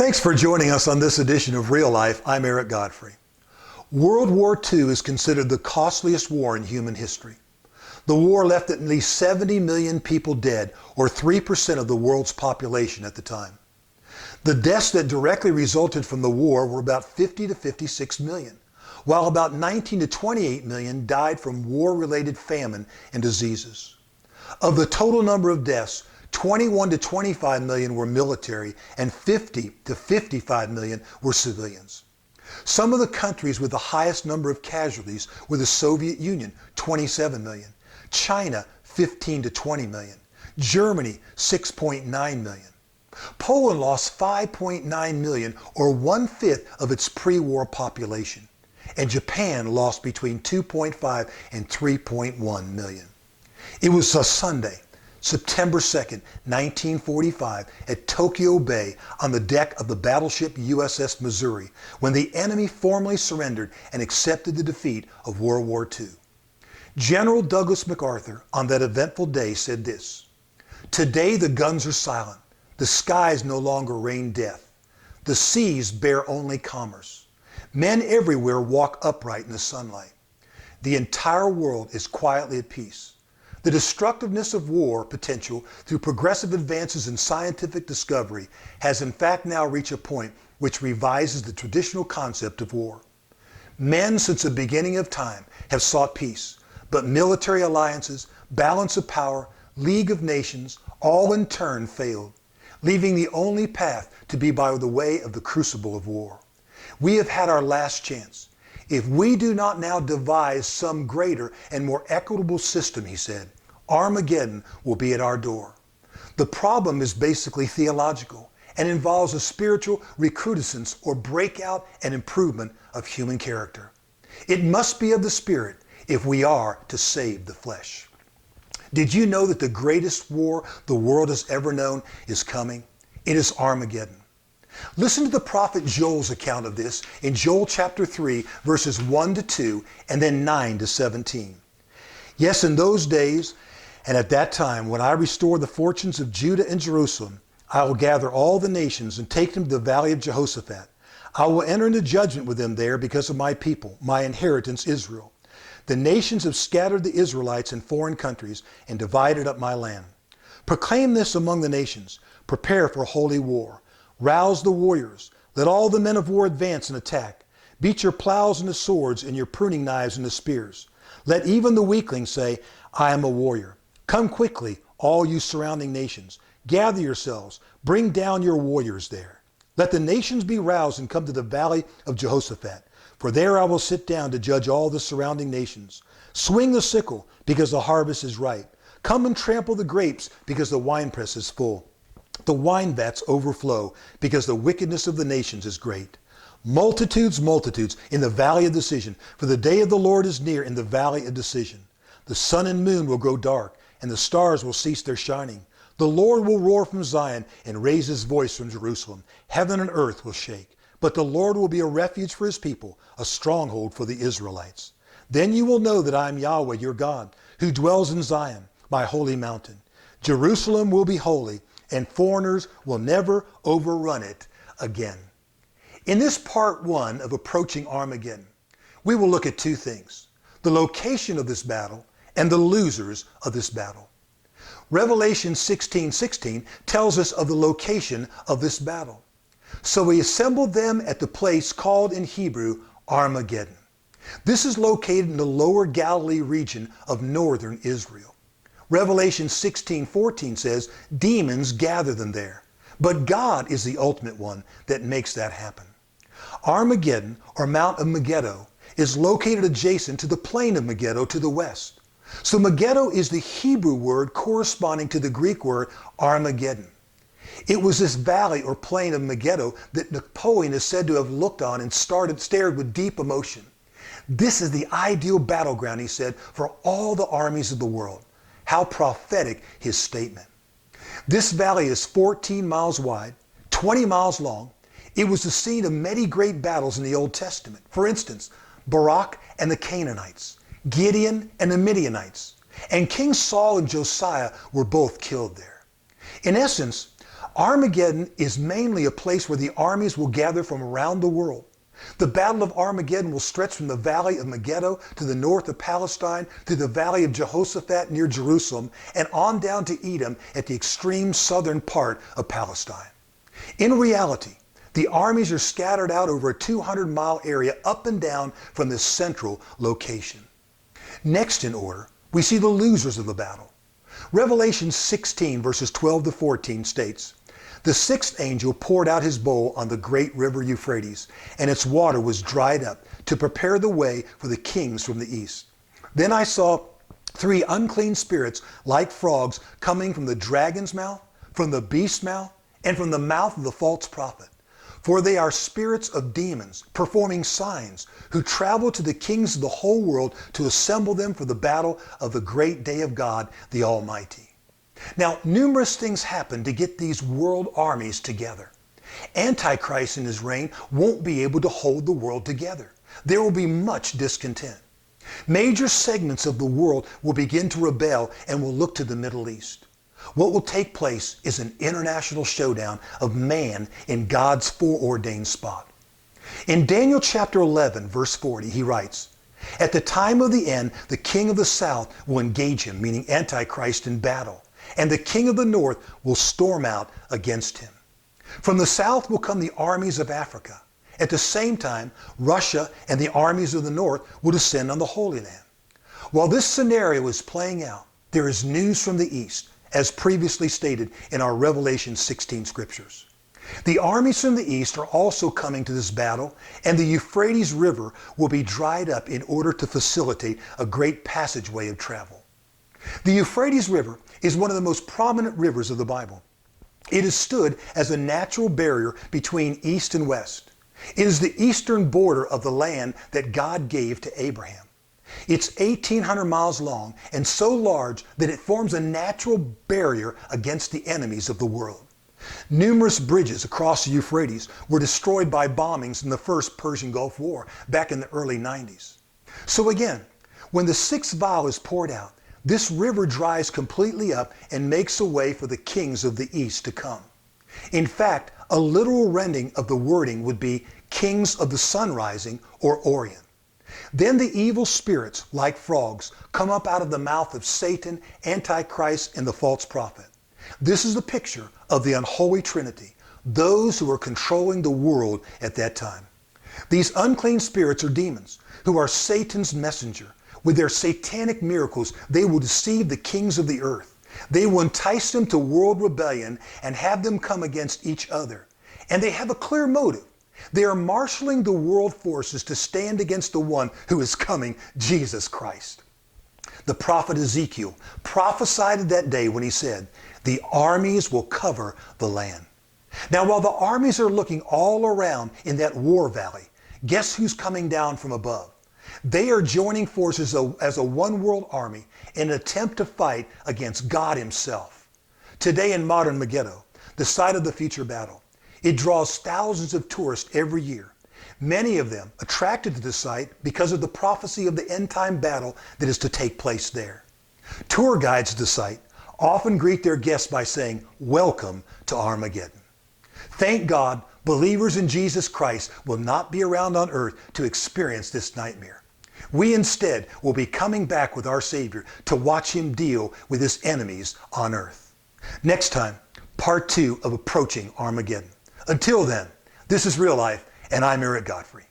Thanks for joining us on this edition of Real Life. I'm Eric Godfrey. World War II is considered the costliest war in human history. The war left at least 70 million people dead, or 3% of the world's population at the time. The deaths that directly resulted from the war were about 50 to 56 million, while about 19 to 28 million died from war-related famine and diseases. Of the total number of deaths, 21 to 25 million were military and 50 to 55 million were civilians. Some of the countries with the highest number of casualties were the Soviet Union, 27 million, China, 15 to 20 million, Germany, 6.9 million. Poland lost 5.9 million, or 1/5 of its pre-war population, and Japan lost between 2.5 and 3.1 million. It was a Sunday, September 2nd, 1945, at Tokyo Bay on the deck of the battleship USS Missouri, when the enemy formally surrendered and accepted the defeat of World War II. General Douglas MacArthur on that eventful day said this: "Today the guns are silent, the skies no longer rain death, the seas bear only commerce. Men everywhere walk upright in the sunlight. The entire world is quietly at peace. The destructiveness of war potential through progressive advances in scientific discovery has in fact now reached a point which revises the traditional concept of war. Men since the beginning of time have sought peace, but military alliances, balance of power, League of Nations, all in turn failed, leaving the only path to be by the way of the crucible of war. We have had our last chance. If we do not now devise some greater and more equitable system," he said, "Armageddon will be at our door." The problem is basically theological and involves a spiritual recrudescence or breakout and improvement of human character. It must be of the Spirit if we are to save the flesh. Did you know that the greatest war the world has ever known is coming? It is Armageddon. Listen to the prophet Joel's account of this in Joel chapter 3, verses 1 to 2, and then 9 to 17. "Yes, in those days and at that time, when I restore the fortunes of Judah and Jerusalem, I will gather all the nations and take them to the valley of Jehoshaphat. I will enter into judgment with them there because of my people, my inheritance Israel. The nations have scattered the Israelites in foreign countries and divided up my land. Proclaim this among the nations. Prepare for holy war. Rouse the warriors. Let all the men of war advance and attack. Beat your plows into swords and your pruning knives into spears. Let even the weakling say, I am a warrior. Come quickly, all you surrounding nations. Gather yourselves. Bring down your warriors there. Let the nations be roused and come to the valley of Jehoshaphat. For there I will sit down to judge all the surrounding nations. Swing the sickle, because the harvest is ripe. Come and trample the grapes, because the winepress is full. The wine vats overflow, because the wickedness of the nations is great. Multitudes, multitudes in the valley of decision, for the day of the Lord is near in the valley of decision. The sun and moon will grow dark, and the stars will cease their shining. The Lord will roar from Zion and raise his voice from Jerusalem. Heaven and earth will shake, but the Lord will be a refuge for his people, a stronghold for the Israelites. Then you will know that I am Yahweh your God, who dwells in Zion, my holy mountain. Jerusalem will be holy, and foreigners will never overrun it again." In this part one of Approaching Armageddon, we will look at two things: the location of this battle and the losers of this battle. Revelation 16:16 tells us of the location of this battle. "So he assembled them at the place called in Hebrew Armageddon." This is located in the lower Galilee region of northern Israel. Revelation 16:14 says demons gather them there, but God is the ultimate one that makes that happen. Armageddon, or Mount of Megiddo, is located adjacent to the plain of Megiddo to the west. So Megiddo is the Hebrew word corresponding to the Greek word Armageddon. It was this valley or plain of Megiddo that Napoleon is said to have looked on and stared with deep emotion. "This is the ideal battleground," he said, "for all the armies of the world." How prophetic his statement. This valley is 14 miles wide, 20 miles long. It was the scene of many great battles in the Old Testament. For instance, Barak and the Canaanites, Gideon and the Midianites, and King Saul and Josiah were both killed there. In essence, Armageddon is mainly a place where the armies will gather from around the world. The Battle of Armageddon will stretch from the valley of Megiddo to the north of Palestine, through the valley of Jehoshaphat near Jerusalem, and on down to Edom at the extreme southern part of Palestine. In reality, the armies are scattered out over a 200-mile area up and down from this central location. Next in order, we see the losers of the battle. Revelation 16 verses 12 to 14 states, "The sixth angel poured out his bowl on the great river Euphrates, and its water was dried up to prepare the way for the kings from the east. Then I saw three unclean spirits like frogs coming from the dragon's mouth, from the beast's mouth, and from the mouth of the false prophet. For they are spirits of demons, performing signs, who travel to the kings of the whole world to assemble them for the battle of the great day of God, the Almighty." Now, numerous things happen to get these world armies together. Antichrist in his reign won't be able to hold the world together. There will be much discontent. Major segments of the world will begin to rebel and will look to the Middle East. What will take place is an international showdown of man in God's foreordained spot. In Daniel chapter 11, verse 40, he writes, "At the time of the end, the king of the south will engage him," meaning Antichrist, "in battle, and the king of the north will storm out against him. From the south will come the armies of Africa. At the same time, Russia and the armies of the north will descend on the Holy Land." While this scenario is playing out, there is news from the east, as previously stated in our Revelation 16 scriptures. The armies from the east are also coming to this battle, and the Euphrates River will be dried up in order to facilitate a great passageway of travel. The Euphrates River is one of the most prominent rivers of the Bible. It has stood as a natural barrier between east and west. It is the eastern border of the land that God gave to Abraham. It's 1,800 miles long and so large that it forms a natural barrier against the enemies of the world. Numerous bridges across the Euphrates were destroyed by bombings in the first Persian Gulf War back in the early 90s. So again, when the sixth vial is poured out, this river dries completely up and makes a way for the kings of the east to come. In fact, a literal rendering of the wording would be kings of the sun rising or Orient. Then the evil spirits, like frogs, come up out of the mouth of Satan, Antichrist, and the false prophet. This is a picture of the unholy trinity, those who are controlling the world at that time. These unclean spirits are demons, who are Satan's messenger. With their satanic miracles, they will deceive the kings of the earth. They will entice them to world rebellion and have them come against each other. And they have a clear motive. They are marshaling the world forces to stand against the one who is coming, Jesus Christ. The prophet Ezekiel prophesied that day when he said, "The armies will cover the land." Now, while the armies are looking all around in that war valley, guess who's coming down from above? They are joining forces as a one world army in an attempt to fight against God himself. Today in modern Megiddo, the site of the future battle, it draws thousands of tourists every year, many of them attracted to the site because of the prophecy of the end-time battle that is to take place there. Tour guides to the site often greet their guests by saying, "Welcome to Armageddon." Thank God, believers in Jesus Christ will not be around on earth to experience this nightmare. We instead will be coming back with our Savior to watch him deal with his enemies on earth. Next time, part 2 of Approaching Armageddon. Until then, this is Real Life, and I'm Eric Godfrey.